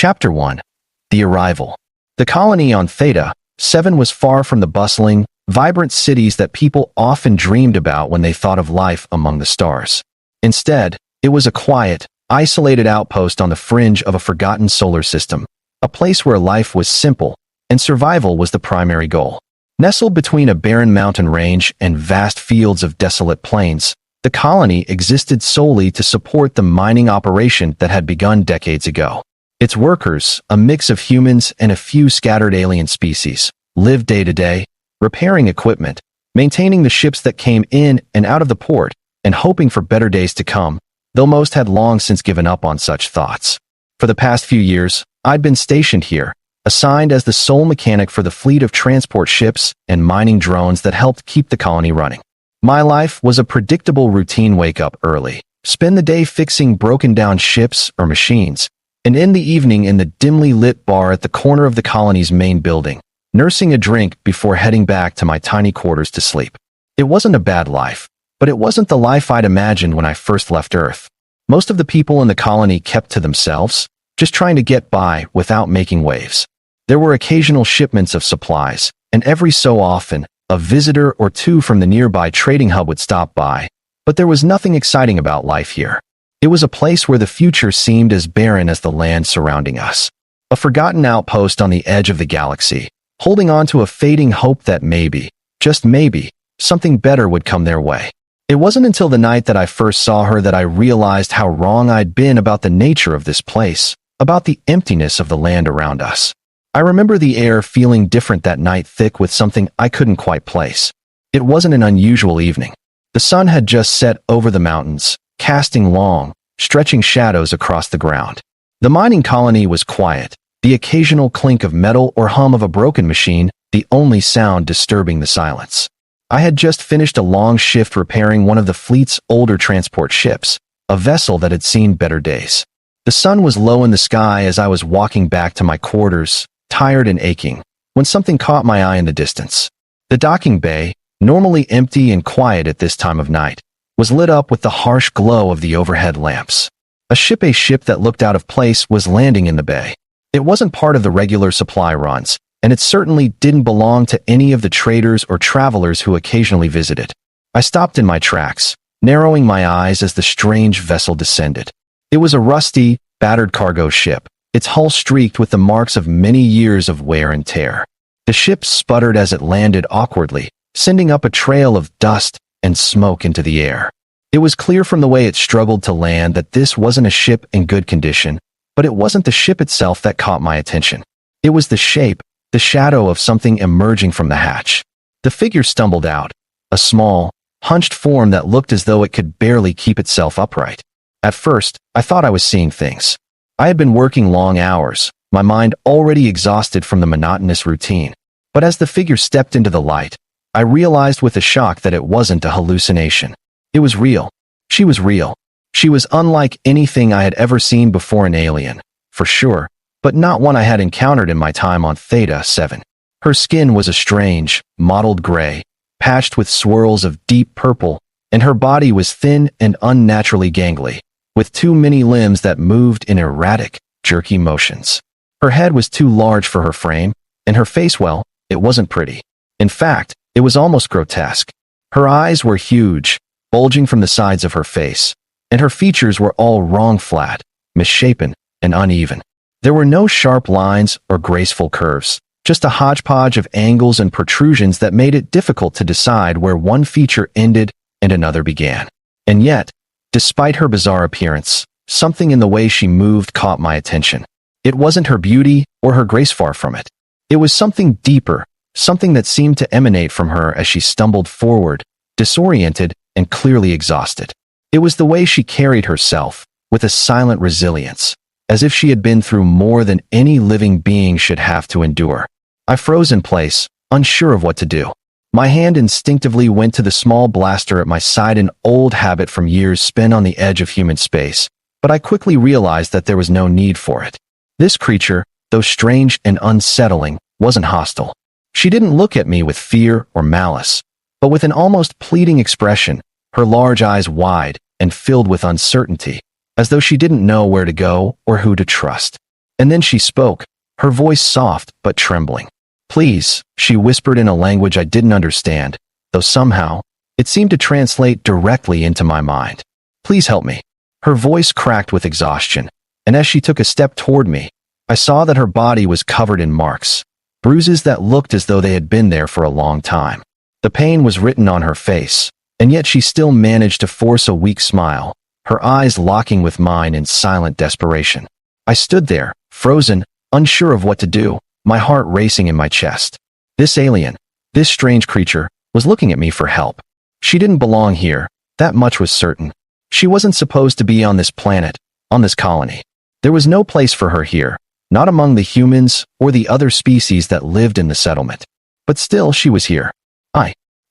Chapter 1. The Arrival. The colony on Theta 7 was far from the bustling, vibrant cities that people often dreamed about when they thought of life among the stars. Instead, it was a quiet, isolated outpost on the fringe of a forgotten solar system, a place where life was simple and survival was the primary goal. Nestled between a barren mountain range and vast fields of desolate plains, the colony existed solely to support the mining operation that had begun decades ago. Its workers, a mix of humans and a few scattered alien species, lived day to day, repairing equipment, maintaining the ships that came in and out of the port, and hoping for better days to come, though most had long since given up on such thoughts. For the past few years, I'd been stationed here, assigned as the sole mechanic for the fleet of transport ships and mining drones that helped keep the colony running. My life was a predictable routine: wake up early, spend the day fixing broken-down ships or machines, and end the evening in the dimly lit bar at the corner of the colony's main building, nursing a drink before heading back to my tiny quarters to sleep. It wasn't a bad life, but it wasn't the life I'd imagined when I first left Earth. Most of the people in the colony kept to themselves, just trying to get by without making waves. There were occasional shipments of supplies, and every so often, a visitor or two from the nearby trading hub would stop by, but there was nothing exciting about life here. It was a place where the future seemed as barren as the land surrounding us. A forgotten outpost on the edge of the galaxy, holding on to a fading hope that maybe, just maybe, something better would come their way. It wasn't until the night that I first saw her that I realized how wrong I'd been about the nature of this place, about the emptiness of the land around us. I remember the air feeling different that night, thick with something I couldn't quite place. It wasn't an unusual evening. The sun had just set over the mountains, casting long, stretching shadows across the ground. The mining colony was quiet, the occasional clink of metal or hum of a broken machine, the only sound disturbing the silence. I had just finished a long shift repairing one of the fleet's older transport ships, a vessel that had seen better days. The sun was low in the sky as I was walking back to my quarters, tired and aching, when something caught my eye in the distance. The docking bay, normally empty and quiet at this time of night, was lit up with the harsh glow of the overhead lamps. A ship that looked out of place was landing in the bay. It wasn't part of the regular supply runs, and it certainly didn't belong to any of the traders or travelers who occasionally visited. I stopped in my tracks, narrowing my eyes as the strange vessel descended. It was a rusty, battered cargo ship, its hull streaked with the marks of many years of wear and tear. The ship sputtered as it landed awkwardly, sending up a trail of dust and smoke into the air. It was clear from the way it struggled to land that this wasn't a ship in good condition, but it wasn't the ship itself that caught my attention. It was the shape, the shadow of something emerging from the hatch. The figure stumbled out, a small, hunched form that looked as though it could barely keep itself upright. At first, I thought I was seeing things. I had been working long hours, my mind already exhausted from the monotonous routine. But as the figure stepped into the light, I realized with a shock that it wasn't a hallucination. It was real. She was real. She was unlike anything I had ever seen before, an alien, for sure, but not one I had encountered in my time on Theta 7. Her skin was a strange, mottled gray, patched with swirls of deep purple, and her body was thin and unnaturally gangly, with too many limbs that moved in erratic, jerky motions. Her head was too large for her frame, and her face, well, it wasn't pretty. In fact, it was almost grotesque. Her eyes were huge, bulging from the sides of her face, and her features were all wrong, flat, misshapen, and uneven. There were no sharp lines or graceful curves, just a hodgepodge of angles and protrusions that made it difficult to decide where one feature ended and another began. And yet, despite her bizarre appearance, something in the way she moved caught my attention. It wasn't her beauty or her grace, far from it. It was something deeper, something that seemed to emanate from her as she stumbled forward, disoriented and clearly exhausted. It was the way she carried herself, with a silent resilience, as if she had been through more than any living being should have to endure. I froze in place, unsure of what to do. My hand instinctively went to the small blaster at my side, an old habit from years spent on the edge of human space, but I quickly realized that there was no need for it. This creature, though strange and unsettling, wasn't hostile. She didn't look at me with fear or malice, but with an almost pleading expression, her large eyes wide and filled with uncertainty, as though she didn't know where to go or who to trust. And then she spoke, her voice soft but trembling. "Please," she whispered in a language I didn't understand, though somehow, it seemed to translate directly into my mind. "Please help me." Her voice cracked with exhaustion, and as she took a step toward me, I saw that her body was covered in marks, bruises that looked as though they had been there for a long time. The pain was written on her face, and yet she still managed to force a weak smile, her eyes locking with mine in silent desperation. I stood there, frozen, unsure of what to do, my heart racing in my chest. This alien, this strange creature, was looking at me for help. She didn't belong here, that much was certain. She wasn't supposed to be on this planet, on this colony. There was no place for her here, not among the humans or the other species that lived in the settlement. But still she was here.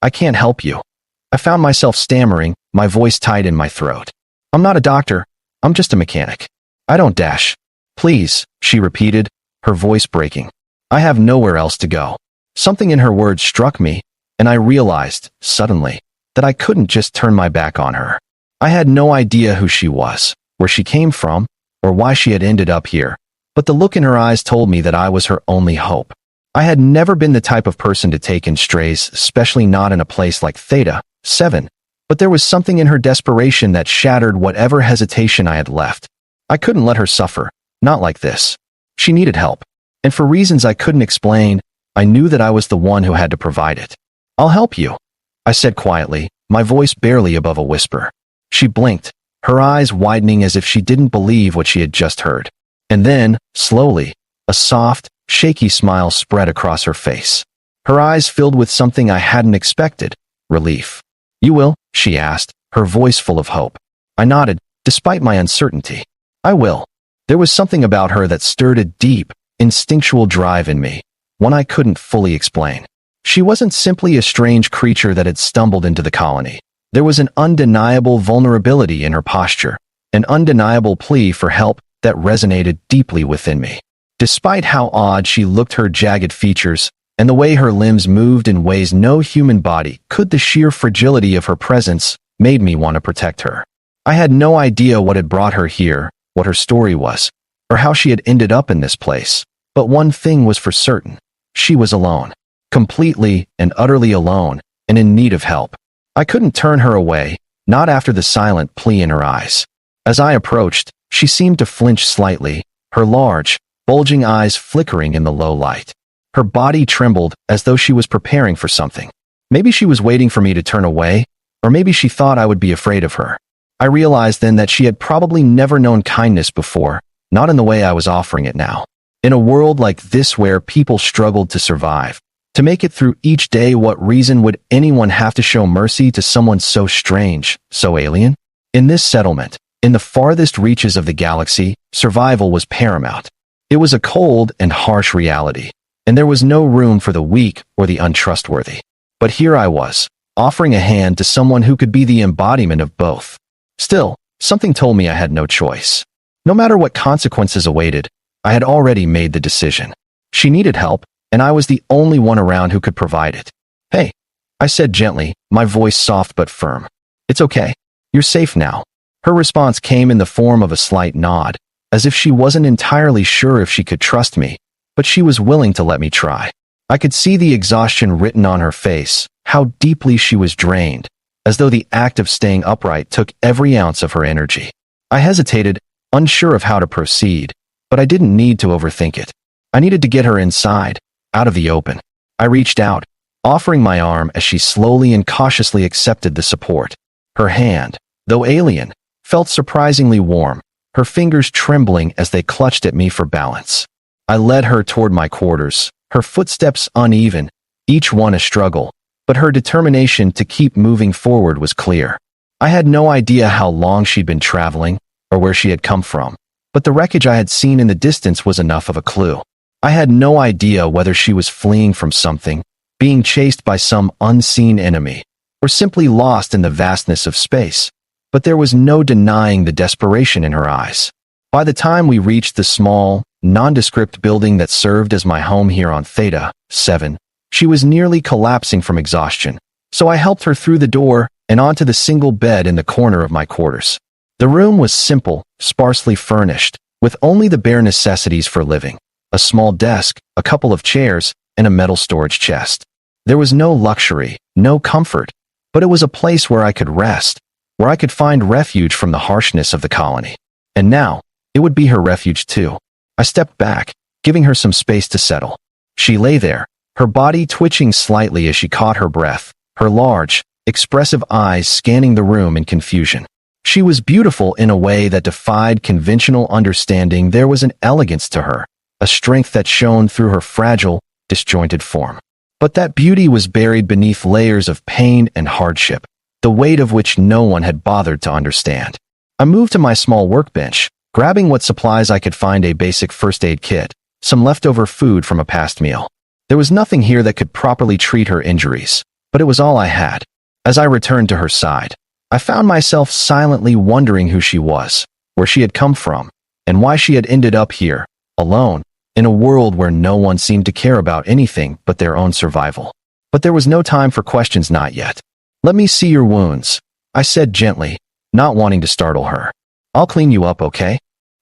I can't help you. I found myself stammering, my voice tight in my throat. "I'm not a doctor, I'm just a mechanic. I don't dash." "Please," she repeated, her voice breaking. "I have nowhere else to go." Something in her words struck me, and I realized, suddenly, that I couldn't just turn my back on her. I had no idea who she was, where she came from, or why she had ended up here, but the look in her eyes told me that I was her only hope. I had never been the type of person to take in strays, especially not in a place like Theta, 7, but there was something in her desperation that shattered whatever hesitation I had left. I couldn't let her suffer, not like this. She needed help, and for reasons I couldn't explain, I knew that I was the one who had to provide it. "I'll help you," I said quietly, my voice barely above a whisper. She blinked, her eyes widening as if she didn't believe what she had just heard. And then, slowly, a soft, shaky smile spread across her face. Her eyes filled with something I hadn't expected, relief. "You will?" she asked, her voice full of hope. I nodded, despite my uncertainty. "I will." There was something about her that stirred a deep, instinctual drive in me, one I couldn't fully explain. She wasn't simply a strange creature that had stumbled into the colony. There was an undeniable vulnerability in her posture, an undeniable plea for help that resonated deeply within me. Despite how odd she looked, her jagged features, and the way her limbs moved in ways no human body could, the sheer fragility of her presence made me want to protect her. I had no idea what had brought her here, what her story was, or how she had ended up in this place. But one thing was for certain. She was alone. Completely and utterly alone, and in need of help. I couldn't turn her away, not after the silent plea in her eyes. As I approached, she seemed to flinch slightly, her large, bulging eyes flickering in the low light. Her body trembled as though she was preparing for something. Maybe she was waiting for me to turn away, or maybe she thought I would be afraid of her. I realized then that she had probably never known kindness before, not in the way I was offering it now. In a world like this where people struggled to survive, to make it through each day, what reason would anyone have to show mercy to someone so strange, so alien? In this settlement, in the farthest reaches of the galaxy, survival was paramount. It was a cold and harsh reality, and there was no room for the weak or the untrustworthy. But here I was, offering a hand to someone who could be the embodiment of both. Still, something told me I had no choice. No matter what consequences awaited, I had already made the decision. She needed help, and I was the only one around who could provide it. "Hey," I said gently, my voice soft but firm. "It's okay. You're safe now." Her response came in the form of a slight nod, as if she wasn't entirely sure if she could trust me, but she was willing to let me try. I could see the exhaustion written on her face, how deeply she was drained, as though the act of staying upright took every ounce of her energy. I hesitated, unsure of how to proceed, but I didn't need to overthink it. I needed to get her inside, out of the open. I reached out, offering my arm as she slowly and cautiously accepted the support. Her hand, though alien, felt surprisingly warm, her fingers trembling as they clutched at me for balance. I led her toward my quarters, her footsteps uneven, each one a struggle, but her determination to keep moving forward was clear. I had no idea how long she'd been traveling, or where she had come from, but the wreckage I had seen in the distance was enough of a clue. I had no idea whether she was fleeing from something, being chased by some unseen enemy, or simply lost in the vastness of space, but there was no denying the desperation in her eyes. By the time we reached the small, nondescript building that served as my home here on Theta, 7, she was nearly collapsing from exhaustion, so I helped her through the door and onto the single bed in the corner of my quarters. The room was simple, sparsely furnished, with only the bare necessities for living: a small desk, a couple of chairs, and a metal storage chest. There was no luxury, no comfort, but it was a place where I could rest, where I could find refuge from the harshness of the colony. And now, it would be her refuge too. I stepped back, giving her some space to settle. She lay there, her body twitching slightly as she caught her breath, her large, expressive eyes scanning the room in confusion. She was beautiful in a way that defied conventional understanding. There was an elegance to her, a strength that shone through her fragile, disjointed form. But that beauty was buried beneath layers of pain and hardship, the weight of which no one had bothered to understand. I moved to my small workbench, grabbing what supplies I could find: a basic first aid kit, some leftover food from a past meal. There was nothing here that could properly treat her injuries, but it was all I had. As I returned to her side, I found myself silently wondering who she was, where she had come from, and why she had ended up here, alone, in a world where no one seemed to care about anything but their own survival. But there was no time for questions, not yet. "Let me see your wounds," I said gently, not wanting to startle her. "I'll clean you up, okay?"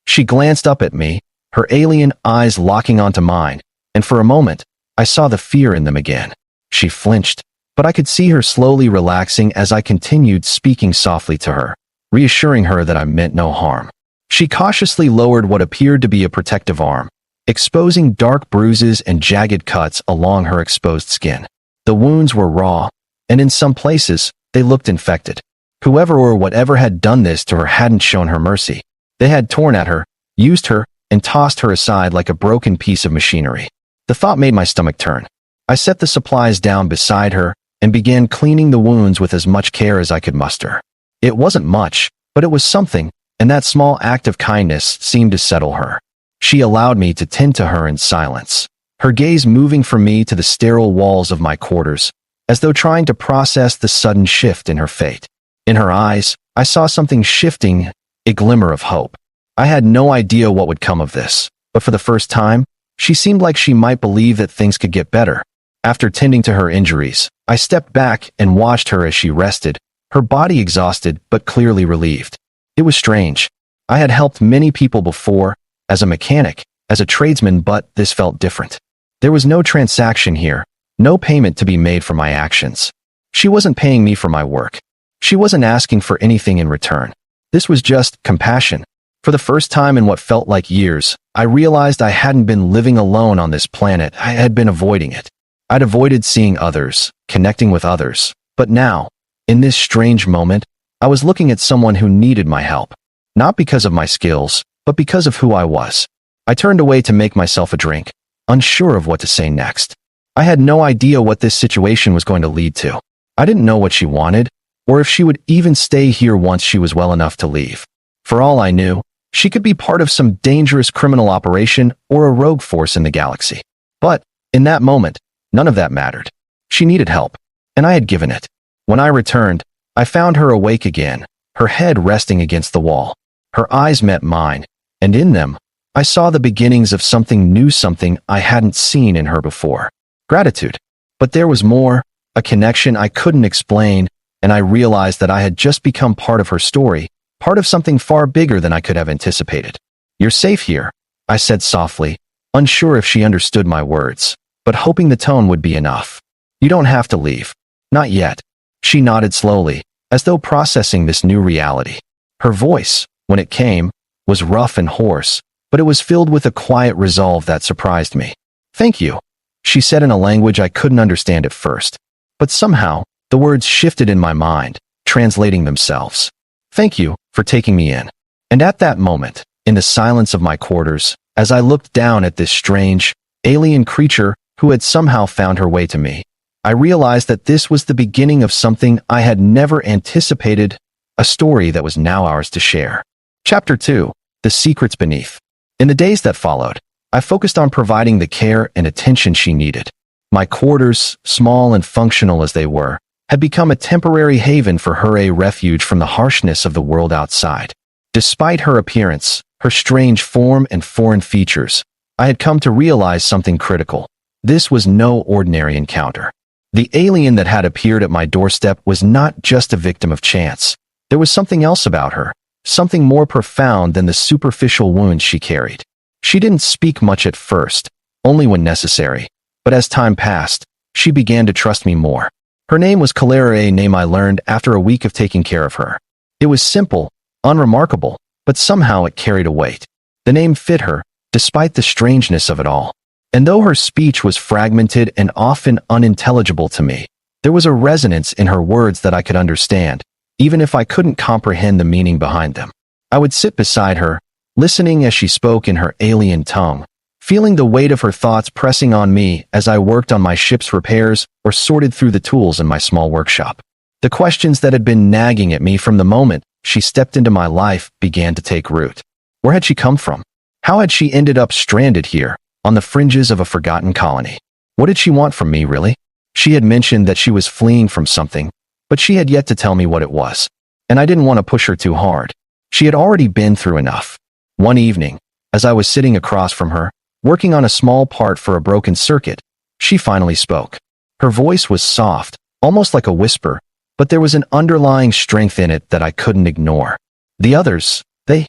She glanced up at me, her alien eyes locking onto mine, and for a moment, I saw the fear in them again. She flinched, but I could see her slowly relaxing as I continued speaking softly to her, reassuring her that I meant no harm. She cautiously lowered what appeared to be a protective arm, exposing dark bruises and jagged cuts along her exposed skin. The wounds were raw, and in some places, they looked infected. Whoever or whatever had done this to her hadn't shown her mercy. They had torn at her, used her, and tossed her aside like a broken piece of machinery. The thought made my stomach turn. I set the supplies down beside her and began cleaning the wounds with as much care as I could muster. It wasn't much, but it was something, and that small act of kindness seemed to settle her. She allowed me to tend to her in silence, her gaze moving from me to the sterile walls of my quarters, as though trying to process the sudden shift in her fate. In her eyes, I saw something shifting, a glimmer of hope. I had no idea what would come of this, but for the first time, she seemed like she might believe that things could get better. After tending to her injuries, I stepped back and watched her as she rested, her body exhausted but clearly relieved. It was strange. I had helped many people before, as a mechanic, as a tradesman, but this felt different. There was no transaction here, no payment to be made for my actions. She wasn't paying me for my work. She wasn't asking for anything in return. This was just compassion. For the first time in what felt like years, I realized I hadn't been living alone on this planet. I had been avoiding it. I'd avoided seeing others, connecting with others. But now, in this strange moment, I was looking at someone who needed my help. Not because of my skills, but because of who I was. I turned away to make myself a drink, unsure of what to say next. I had no idea what this situation was going to lead to. I didn't know what she wanted, or if she would even stay here once she was well enough to leave. For all I knew, she could be part of some dangerous criminal operation or a rogue force in the galaxy. But, in that moment, none of that mattered. She needed help, and I had given it. When I returned, I found her awake again, her head resting against the wall. Her eyes met mine, and in them, I saw the beginnings of something new, something I hadn't seen in her before. Gratitude. But there was more, a connection I couldn't explain, and I realized that I had just become part of her story, part of something far bigger than I could have anticipated. "You're safe here," I said softly, unsure if she understood my words, but hoping the tone would be enough. "You don't have to leave." "Not yet." She nodded slowly, as though processing this new reality. Her voice, when it came, was rough and hoarse, but it was filled with a quiet resolve that surprised me. "Thank you," she said in a language I couldn't understand at first. But somehow, the words shifted in my mind, translating themselves. "Thank you for taking me in." And at that moment, in the silence of my quarters, as I looked down at this strange, alien creature who had somehow found her way to me, I realized that this was the beginning of something I had never anticipated, a story that was now ours to share. Chapter 2. The Secrets Beneath. In the days that followed, I focused on providing the care and attention she needed. My quarters, small and functional as they were, had become a temporary haven for her, a refuge from the harshness of the world outside. Despite her appearance, her strange form and foreign features, I had come to realize something critical. This was no ordinary encounter. The alien that had appeared at my doorstep was not just a victim of chance. There was something else about her, something more profound than the superficial wounds she carried. She didn't speak much at first, only when necessary, but as time passed, she began to trust me more. Her name was Calera, a name I learned after a week of taking care of her. It was simple, unremarkable, but somehow it carried a weight. The name fit her, despite the strangeness of it all. And though her speech was fragmented and often unintelligible to me, there was a resonance in her words that I could understand, even if I couldn't comprehend the meaning behind them. I would sit beside her, listening as she spoke in her alien tongue, feeling the weight of her thoughts pressing on me as I worked on my ship's repairs or sorted through the tools in my small workshop. The questions that had been nagging at me from the moment she stepped into my life began to take root. Where had she come from? How had she ended up stranded here, on the fringes of a forgotten colony? What did she want from me, really? She had mentioned that she was fleeing from something, but she had yet to tell me what it was, and I didn't want to push her too hard. She had already been through enough. One evening, as I was sitting across from her, working on a small part for a broken circuit, she finally spoke. Her voice was soft, almost like a whisper, but there was an underlying strength in it that I couldn't ignore. The others, they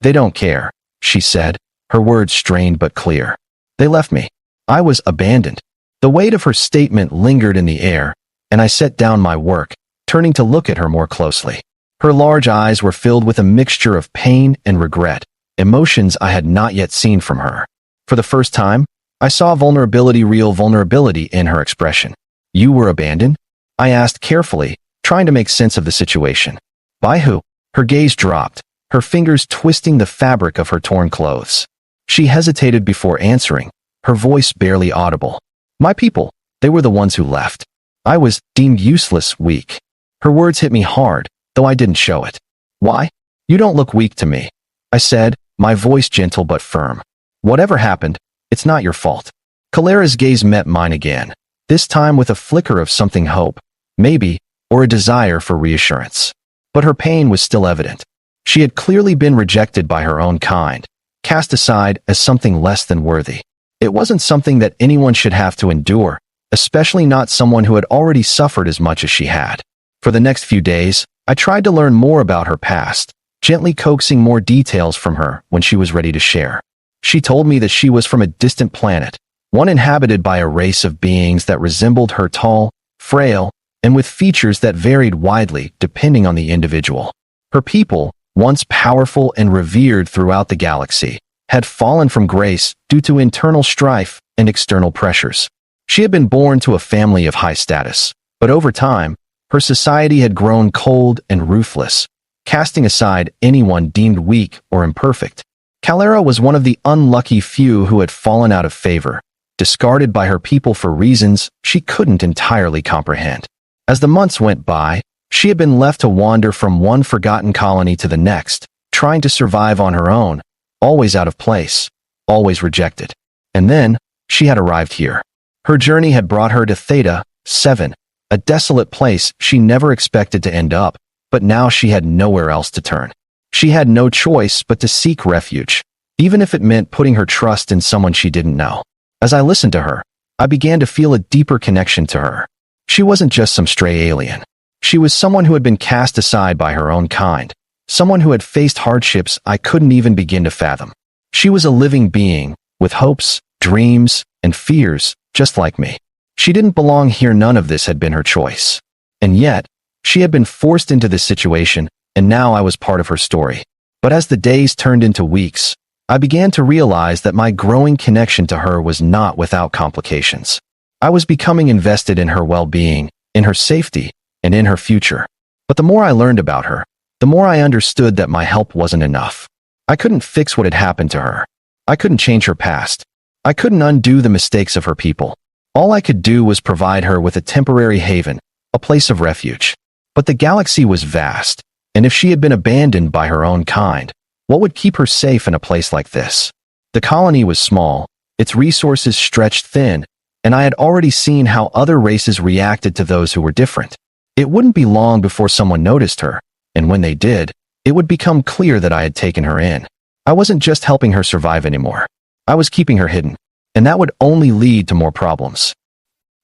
don't care, she said, her words strained but clear. They left me. I was abandoned. The weight of her statement lingered in the air, and I set down my work, turning to look at her more closely. Her large eyes were filled with a mixture of pain and regret, emotions I had not yet seen from her. For the first time, I saw real vulnerability in her expression. You were abandoned? I asked carefully, trying to make sense of the situation. By who? Her gaze dropped, her fingers twisting the fabric of her torn clothes. She hesitated before answering, her voice barely audible. My people, they were the ones who left. I was deemed useless, weak. Her words hit me hard, though I didn't show it. Why? You don't look weak to me, I said, my voice gentle but firm. Whatever happened, it's not your fault. Calera's gaze met mine again, this time with a flicker of something hope, maybe, or a desire for reassurance. But her pain was still evident. She had clearly been rejected by her own kind, cast aside as something less than worthy. It wasn't something that anyone should have to endure, especially not someone who had already suffered as much as she had. For the next few days, I tried to learn more about her past, gently coaxing more details from her when she was ready to share. She told me that she was from a distant planet, one inhabited by a race of beings that resembled her, tall, frail, and with features that varied widely depending on the individual. Her people, once powerful and revered throughout the galaxy, had fallen from grace due to internal strife and external pressures. She had been born to a family of high status, but over time, her society had grown cold and ruthless, casting aside anyone deemed weak or imperfect. Calera was one of the unlucky few who had fallen out of favor, discarded by her people for reasons she couldn't entirely comprehend. As the months went by, she had been left to wander from one forgotten colony to the next, trying to survive on her own, always out of place, always rejected. And then, she had arrived here. Her journey had brought her to Theta, 7, a desolate place she never expected to end up, but now she had nowhere else to turn. She had no choice but to seek refuge, even if it meant putting her trust in someone she didn't know. As I listened to her, I began to feel a deeper connection to her. She wasn't just some stray alien. She was someone who had been cast aside by her own kind, someone who had faced hardships I couldn't even begin to fathom. She was a living being, with hopes, dreams, and fears, just like me. She didn't belong here, none of this had been her choice. And yet, she had been forced into this situation, and now I was part of her story. But as the days turned into weeks, I began to realize that my growing connection to her was not without complications. I was becoming invested in her well-being, in her safety, and in her future. But the more I learned about her, the more I understood that my help wasn't enough. I couldn't fix what had happened to her. I couldn't change her past. I couldn't undo the mistakes of her people. All I could do was provide her with a temporary haven, a place of refuge. But the galaxy was vast, and if she had been abandoned by her own kind, what would keep her safe in a place like this? The colony was small, its resources stretched thin, and I had already seen how other races reacted to those who were different. It wouldn't be long before someone noticed her, and when they did, it would become clear that I had taken her in. I wasn't just helping her survive anymore. I was keeping her hidden, and that would only lead to more problems.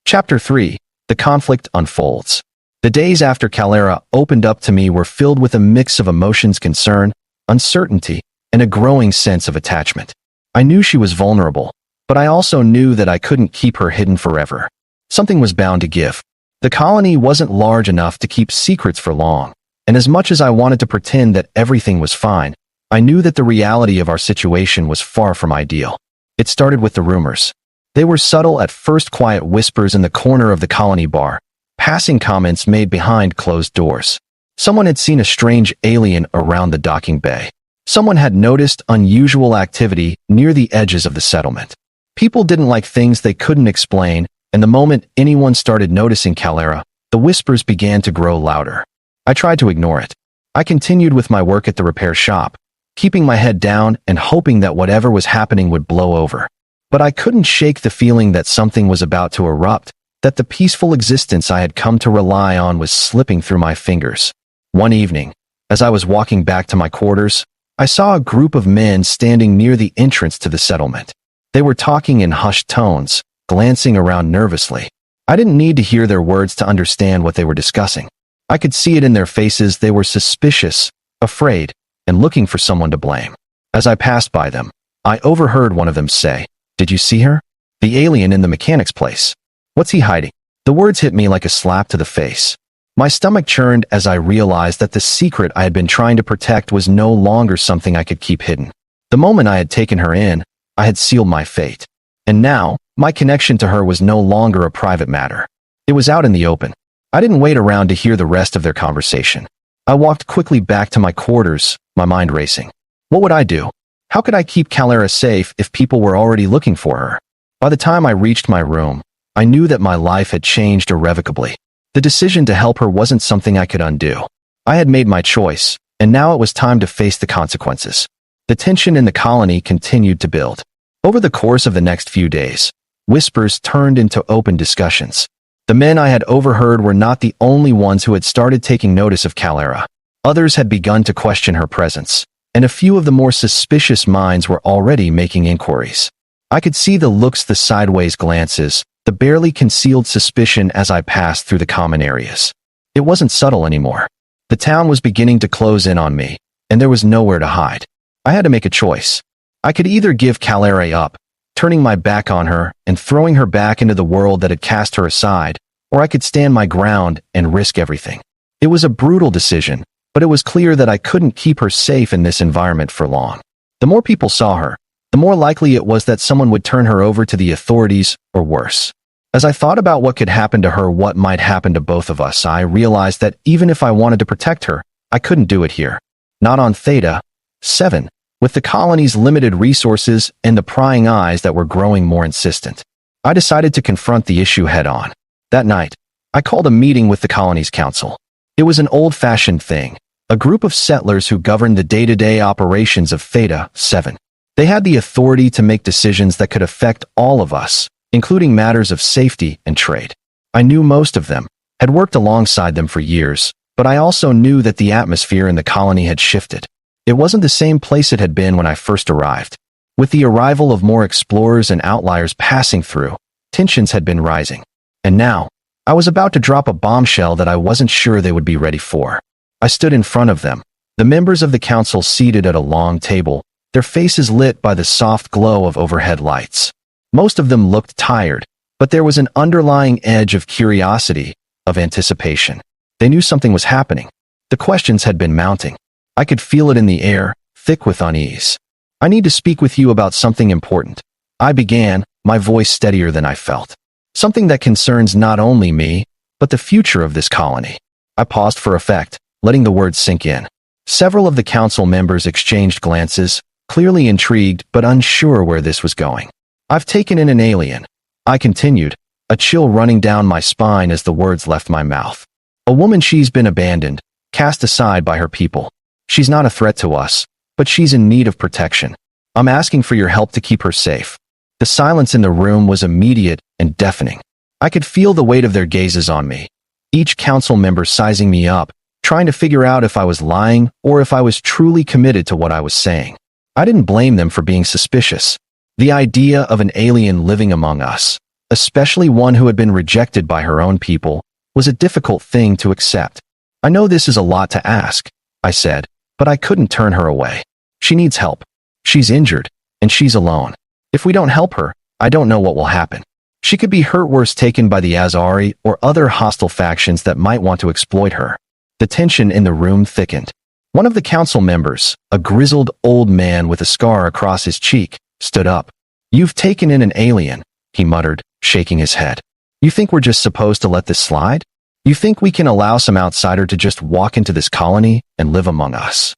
Chapter 3. The conflict unfolds. The days after Calera opened up to me were filled with a mix of emotions, concern, uncertainty, and a growing sense of attachment. I knew she was vulnerable, but I also knew that I couldn't keep her hidden forever. Something was bound to give. The colony wasn't large enough to keep secrets for long, and as much as I wanted to pretend that everything was fine, I knew that the reality of our situation was far from ideal. It started with the rumors. They were subtle at first, quiet whispers in the corner of the colony bar, passing comments made behind closed doors. Someone had seen a strange alien around the docking bay. Someone had noticed unusual activity near the edges of the settlement. People didn't like things they couldn't explain, and the moment anyone started noticing Calera, the whispers began to grow louder. I tried to ignore it. I continued with my work at the repair shop, keeping my head down and hoping that whatever was happening would blow over. But I couldn't shake the feeling that something was about to erupt, that the peaceful existence I had come to rely on was slipping through my fingers. One evening, as I was walking back to my quarters, I saw a group of men standing near the entrance to the settlement. They were talking in hushed tones, glancing around nervously. I didn't need to hear their words to understand what they were discussing. I could see it in their faces. They were suspicious, afraid, and looking for someone to blame. As I passed by them, I overheard one of them say, "Did you see her? The alien in the mechanic's place. What's he hiding?" The words hit me like a slap to the face. My stomach churned as I realized that the secret I had been trying to protect was no longer something I could keep hidden. The moment I had taken her in, I had sealed my fate. And now, my connection to her was no longer a private matter. It was out in the open. I didn't wait around to hear the rest of their conversation. I walked quickly back to my quarters, my mind racing. What would I do? How could I keep Calera safe if people were already looking for her? By the time I reached my room, I knew that my life had changed irrevocably. The decision to help her wasn't something I could undo. I had made my choice, and now it was time to face the consequences. The tension in the colony continued to build. Over the course of the next few days, whispers turned into open discussions. The men I had overheard were not the only ones who had started taking notice of Calera. Others had begun to question her presence, and a few of the more suspicious minds were already making inquiries. I could see the looks, the sideways glances, the barely concealed suspicion as I passed through the common areas. It wasn't subtle anymore. The town was beginning to close in on me, and there was nowhere to hide. I had to make a choice. I could either give Calera up, turning my back on her and throwing her back into the world that had cast her aside, or I could stand my ground and risk everything. It was a brutal decision, but it was clear that I couldn't keep her safe in this environment for long. The more people saw her, the more likely it was that someone would turn her over to the authorities, or worse. As I thought about what could happen to her, what might happen to both of us, I realized that even if I wanted to protect her, I couldn't do it here. Not on Theta 7, with the colony's limited resources and the prying eyes that were growing more insistent. I decided to confront the issue head-on. That night, I called a meeting with the colony's council. It was an old-fashioned thing, a group of settlers who governed the day-to-day operations of Theta 7. They had the authority to make decisions that could affect all of us, including matters of safety and trade. I knew most of them, had worked alongside them for years, but I also knew that the atmosphere in the colony had shifted. It wasn't the same place it had been when I first arrived. With the arrival of more explorers and outliers passing through, tensions had been rising. And now, I was about to drop a bombshell that I wasn't sure they would be ready for. I stood in front of them, the members of the council seated at a long table, their faces lit by the soft glow of overhead lights. Most of them looked tired, but there was an underlying edge of curiosity, of anticipation. They knew something was happening. The questions had been mounting. I could feel it in the air, thick with unease. "I need to speak with you about something important," I began, my voice steadier than I felt. "Something that concerns not only me, but the future of this colony." I paused for effect, letting the words sink in. Several of the council members exchanged glances, clearly intrigued but unsure where this was going. "I've taken in an alien," I continued, a chill running down my spine as the words left my mouth. "A woman. She's been abandoned, cast aside by her people. She's not a threat to us, but she's in need of protection. I'm asking for your help to keep her safe." The silence in the room was immediate and deafening. I could feel the weight of their gazes on me, each council member sizing me up, trying to figure out if I was lying or if I was truly committed to what I was saying. I didn't blame them for being suspicious. The idea of an alien living among us, especially one who had been rejected by her own people, was a difficult thing to accept. "I know this is a lot to ask," I said, but I couldn't turn her away. She needs help. She's injured, and she's alone. If we don't help her, I don't know what will happen. She could be hurt worse, taken by the Azari or other hostile factions that might want to exploit her. The tension in the room thickened. One of the council members, a grizzled old man with a scar across his cheek, stood up. "You've taken in an alien," he muttered, shaking his head. "You think we're just supposed to let this slide? You think we can allow some outsider to just walk into this colony and live among us?"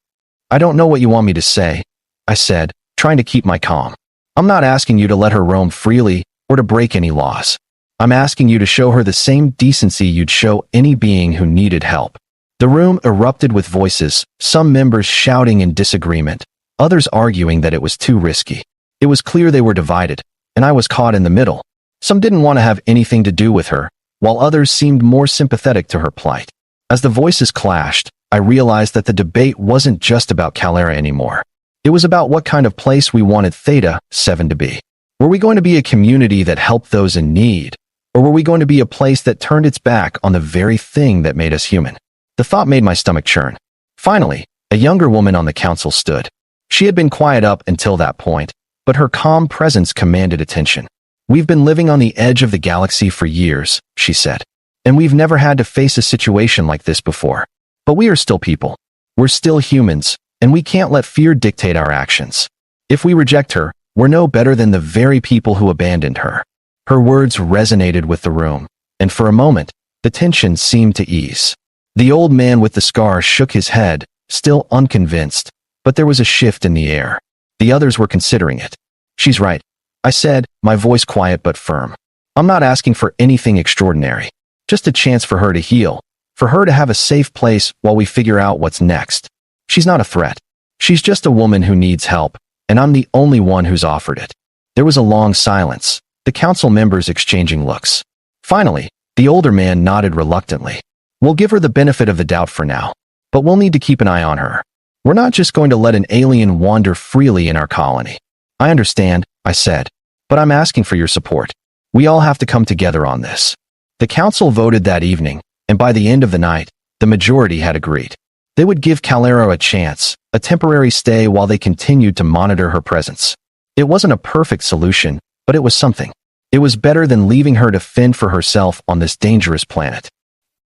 "I don't know what you want me to say," I said, trying to keep my calm. "I'm not asking you to let her roam freely or to break any laws. I'm asking you to show her the same decency you'd show any being who needed help." The room erupted with voices, some members shouting in disagreement, others arguing that it was too risky. It was clear they were divided, and I was caught in the middle. Some didn't want to have anything to do with her, while others seemed more sympathetic to her plight. As the voices clashed, I realized that the debate wasn't just about Calera anymore. It was about what kind of place we wanted Theta 7 to be. Were we going to be a community that helped those in need, or were we going to be a place that turned its back on the very thing that made us human? The thought made my stomach churn. Finally, a younger woman on the council stood. She had been quiet up until that point, but her calm presence commanded attention. "We've been living on the edge of the galaxy for years," she said, "and we've never had to face a situation like this before. But we are still people. We're still humans, and we can't let fear dictate our actions. If we reject her, we're no better than the very people who abandoned her." Her words resonated with the room, and for a moment, the tension seemed to ease. The old man with the scar shook his head, still unconvinced, but there was a shift in the air. The others were considering it. "She's right," I said, my voice quiet but firm. "I'm not asking for anything extraordinary. Just a chance for her to heal, for her to have a safe place while we figure out what's next. She's not a threat. She's just a woman who needs help, and I'm the only one who's offered it." There was a long silence, the council members exchanging looks. Finally, the older man nodded reluctantly. "We'll give her the benefit of the doubt for now, but we'll need to keep an eye on her. We're not just going to let an alien wander freely in our colony." "I understand," I said, "but I'm asking for your support. We all have to come together on this." The council voted that evening, and by the end of the night, the majority had agreed. They would give Calera a chance, a temporary stay while they continued to monitor her presence. It wasn't a perfect solution, but it was something. It was better than leaving her to fend for herself on this dangerous planet.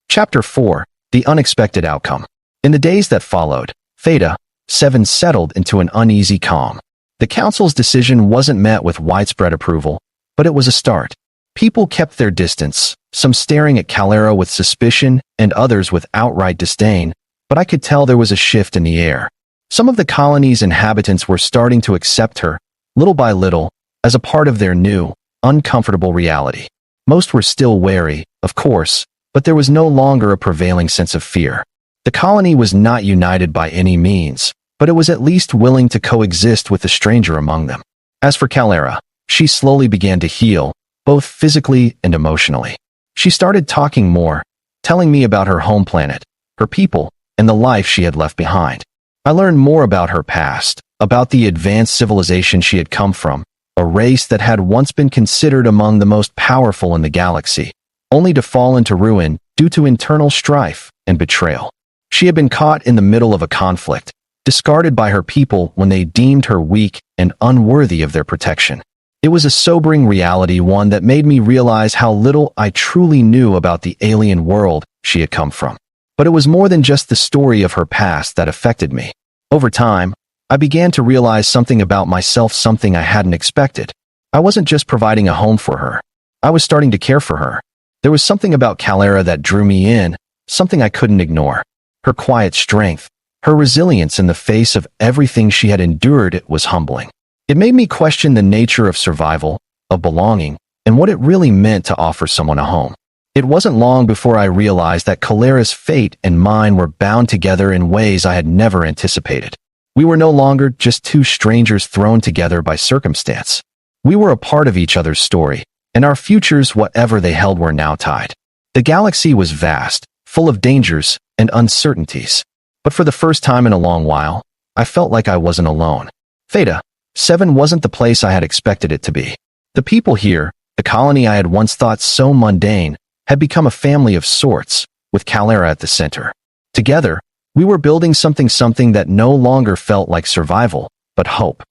Chapter 4: The Unexpected Outcome. In the days that followed, Theta 7 settled into an uneasy calm. The council's decision wasn't met with widespread approval, but it was a start. People kept their distance, some staring at Calera with suspicion and others with outright disdain, but I could tell there was a shift in the air. Some of the colony's inhabitants were starting to accept her, little by little, as a part of their new, uncomfortable reality. Most were still wary, of course, but there was no longer a prevailing sense of fear. The colony was not united by any means, but it was at least willing to coexist with the stranger among them. As for Calera, she slowly began to heal, both physically and emotionally. She started talking more, telling me about her home planet, her people, and the life she had left behind. I learned more about her past, about the advanced civilization she had come from, a race that had once been considered among the most powerful in the galaxy, only to fall into ruin due to internal strife and betrayal. She had been caught in the middle of a conflict, discarded by her people when they deemed her weak and unworthy of their protection. It was a sobering reality, one that made me realize how little I truly knew about the alien world she had come from. But it was more than just the story of her past that affected me. Over time, I began to realize something about myself, something I hadn't expected. I wasn't just providing a home for her. I was starting to care for her. There was something about Calera that drew me in, something I couldn't ignore. Her quiet strength, her resilience in the face of everything she had endured, it was humbling. It made me question the nature of survival, of belonging, and what it really meant to offer someone a home. It wasn't long before I realized that Calera's fate and mine were bound together in ways I had never anticipated. We were no longer just two strangers thrown together by circumstance. We were a part of each other's story, and our futures, whatever they held, were now tied. The galaxy was vast, full of dangers and uncertainties. But for the first time in a long while, I felt like I wasn't alone. Theta 7 wasn't the place I had expected it to be. The people here, the colony I had once thought so mundane, had become a family of sorts, with Calera at the center. Together, We were building something that no longer felt like survival, but hope.